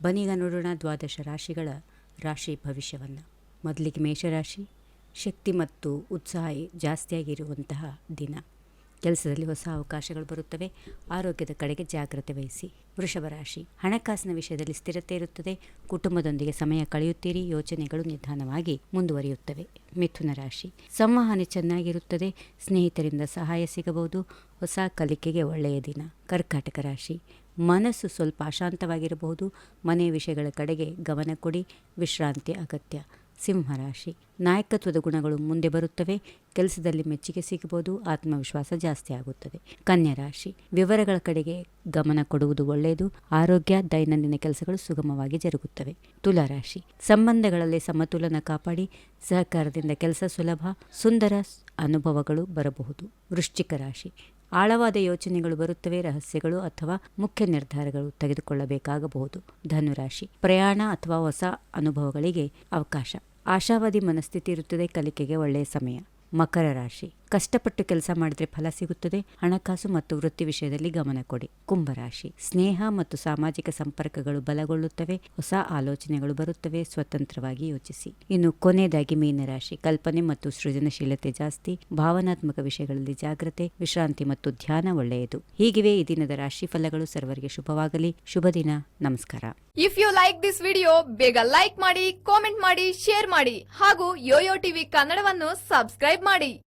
ಬನ್ನೀಗ ನೋಡೋಣ ದ್ವಾದಶ ರಾಶಿಗಳ ರಾಶಿ ಭವಿಷ್ಯವನ್ನು. ಮೊದಲಿಗೆ ಮೇಷರಾಶಿ. ಶಕ್ತಿ ಮತ್ತು ಉತ್ಸಾಹ ಜಾಸ್ತಿಯಾಗಿರುವಂತಹ ದಿನ. ಕೆಲಸದಲ್ಲಿ ಹೊಸ ಅವಕಾಶಗಳು ಬರುತ್ತವೆ. ಆರೋಗ್ಯದ ಕಡೆಗೆ ಜಾಗ್ರತೆ ವಹಿಸಿ. ವೃಷಭ ರಾಶಿ. ಹಣಕಾಸಿನ ವಿಷಯದಲ್ಲಿ ಸ್ಥಿರತೆ ಇರುತ್ತದೆ. ಕುಟುಂಬದೊಂದಿಗೆ ಸಮಯ ಕಳೆಯುತ್ತೀರಿ. ಯೋಚನೆಗಳು ನಿಧಾನವಾಗಿ ಮುಂದುವರಿಯುತ್ತವೆ. ಮಿಥುನ ರಾಶಿ. ಸಂವಹನೆ ಚೆನ್ನಾಗಿರುತ್ತದೆ. ಸ್ನೇಹಿತರಿಂದ ಸಹಾಯ ಸಿಗಬಹುದು. ಹೊಸ ಕಲಿಕೆಗೆ ಒಳ್ಳೆಯ ದಿನ. ಕರ್ಕಾಟಕ ರಾಶಿ. ಮನಸ್ಸು ಸ್ವಲ್ಪ ಅಶಾಂತವಾಗಿರಬಹುದು. ಮನೆ ವಿಷಯಗಳ ಕಡೆಗೆ ಗಮನ ಕೊಡಿ. ವಿಶ್ರಾಂತಿ ಅಗತ್ಯ. ಸಿಂಹರಾಶಿ. ನಾಯಕತ್ವದ ಗುಣಗಳು ಮುಂದೆ ಬರುತ್ತವೆ. ಕೆಲಸದಲ್ಲಿ ಮೆಚ್ಚುಗೆ ಸಿಗಬಹುದು. ಆತ್ಮವಿಶ್ವಾಸ ಜಾಸ್ತಿ ಆಗುತ್ತದೆ. ಕನ್ಯಾ ರಾಶಿ. ವಿವರಗಳ ಕಡೆಗೆ ಗಮನ ಕೊಡುವುದು ಒಳ್ಳೆಯದು. ಆರೋಗ್ಯ, ದೈನಂದಿನ ಕೆಲಸಗಳು ಸುಗಮವಾಗಿ ಜರುಗುತ್ತವೆ. ತುಲಾರಾಶಿ. ಸಂಬಂಧಗಳಲ್ಲಿ ಸಮತೋಲನ ಕಾಪಾಡಿ. ಸಹಕಾರದಿಂದ ಕೆಲಸ ಸುಲಭ. ಸುಂದರ ಅನುಭವಗಳು ಬರಬಹುದು. ವೃಶ್ಚಿಕ ರಾಶಿ. ಆಳವಾದ ಯೋಚನೆಗಳು ಬರುತ್ತವೆ. ರಹಸ್ಯಗಳು ಅಥವಾ ಮುಖ್ಯ ನಿರ್ಧಾರಗಳು ತೆಗೆದುಕೊಳ್ಳಬೇಕಾಗಬಹುದು. ಧನುರಾಶಿ. ಪ್ರಯಾಣ ಅಥವಾ ಹೊಸ ಅನುಭವಗಳಿಗೆ ಅವಕಾಶ. ಆಶಾವಾದಿ ಮನಸ್ಥಿತಿ ಇರುತ್ತದೆ. ಕಲಿಕೆಗೆ ಒಳ್ಳೆಯ ಸಮಯ. ಮಕರ ರಾಶಿ. ಕಷ್ಟಪಟ್ಟು ಕೆಲಸ ಮಾಡಿದ್ರೆ ಫಲ ಸಿಗುತ್ತದೆ. ಹಣಕಾಸು ಮತ್ತು ವೃತ್ತಿ ವಿಷಯದಲ್ಲಿ ಗಮನ ಕೊಡಿ. ಕುಂಭರಾಶಿ. ಸ್ನೇಹ ಮತ್ತು ಸಾಮಾಜಿಕ ಸಂಪರ್ಕಗಳು ಬಲಗೊಳ್ಳುತ್ತವೆ. ಹೊಸ ಆಲೋಚನೆಗಳು ಬರುತ್ತವೆ. ಸ್ವತಂತ್ರವಾಗಿ ಯೋಚಿಸಿ. ಇನ್ನು ಕೊನೆಯದಾಗಿ ಮೀನರಾಶಿ. ಕಲ್ಪನೆ ಮತ್ತು ಸೃಜನಶೀಲತೆ ಜಾಸ್ತಿ. ಭಾವನಾತ್ಮಕ ವಿಷಯಗಳಲ್ಲಿ ಜಾಗ್ರತೆ. ವಿಶ್ರಾಂತಿ ಮತ್ತು ಧ್ಯಾನ ಒಳ್ಳೆಯದು. ಹೀಗಿವೆ ಈ ದಿನದ ರಾಶಿ ಫಲಗಳು. ಸರ್ವರಿಗೆ ಶುಭವಾಗಲಿ. ಶುಭ ದಿನ. ನಮಸ್ಕಾರ. If you like this video, ಬೇಗ ಲೈಕ್ ಮಾಡಿ, ಕಾಮೆಂಟ್ ಮಾಡಿ, ಶೇರ್ ಮಾಡಿ ಹಾಗೂ ಯೋಯೋ ಟಿವಿ ಕನ್ನಡವನ್ನು ಸಬ್ಸ್ಕ್ರೈಬ್ ಮಾಡಿ.